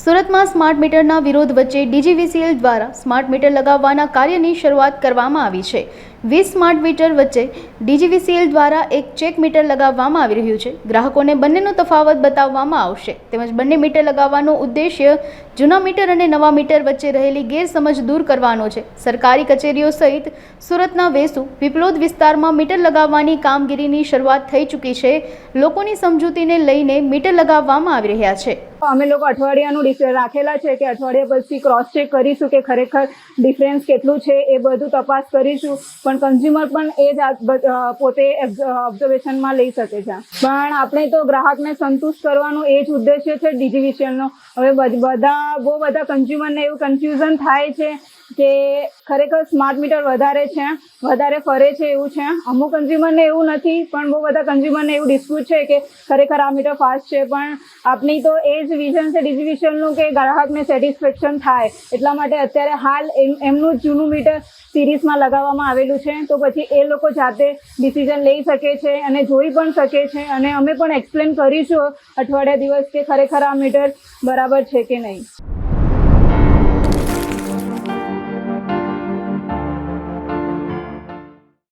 સુરતમાં સ્માર્ટ મીટરના વિરોધ વચ્ચે ડીજીવીસીએલ દ્વારા સ્માર્ટ મીટર લગાવવાના કાર્યની શરૂઆત કરવામાં આવી છે। 20 સ્માર્ટ મીટર વચ્ચે ડીજીવીસીએલ દ્વારા એક ચેક મીટર લગાવવામાં આવી રહ્યું છે। ગ્રાહકોને બંનેનો તફાવત બતાવવામાં આવશે તેમજ બંને મીટર લગાવવાનો ઉદ્દેશ્ય જૂના મીટર અને નવા મીટર વચ્ચે રહેલી ગેરસમજ દૂર કરવાનો છે। સરકારી કચેરીઓ સહિત સુરતના વેસુ પીપલોદ વિસ્તારમાં મીટર લગાવવાની કામગીરીની શરૂઆત થઈ ચૂકી છે। લોકોની સમજૂતીને લઈને મીટર લગાવવામાં આવી રહ્યા છે। અમે લોકો અઠવાડિયાનું રાખેલા છે કે અઠવાડિયા પછી ક્રોસ ચેક કરીશું કે ખરેખર ડિફરન્સ કેટલું છે એ બધું તપાસ કરીશું, પણ કન્ઝ્યુમર પણ એ જ પોતે ઓબ્ઝર્વેશનમાં લઈ શકે છે। પણ આપણે તો ગ્રાહકને સંતુષ્ટ કરવાનો એ જ ઉદ્દેશ્ય છે ડીજીવીસીએલનો। હવે બહુ બધા કન્ઝ્યુમરને એવું કન્ફ્યુઝન થાય છે કે ખરેખર સ્માર્ટ મીટર વધારે ફરે છે એવું છે। અમુક કન્ઝ્યુમરને એવું નથી, પણ બહુ બધા કન્ઝ્યુમરને એવું ડિસ્પ્યુટ છે કે ખરેખર આ મીટર ફાસ્ટ છે। પણ આપણી તો એ જ વિઝન છે ડીજીવીસીએલનું કે ગ્રાહકને સેટિસ્ફેક્શન થાય, એટલા માટે અત્યારે હાલ એમનું જૂનું મીટર સિરીઝમાં લગાવવામાં આવેલું છે। તો પછી એ લોકો જાતે ડિસિઝન લઈ શકે છે અને જોઈ પણ શકે છે, અને અમે પણ એક્સપ્લેન કરીશું અઠવાડિયા દિવસ કે ખરેખર આ મીટર બરાબર છે કે નહીં।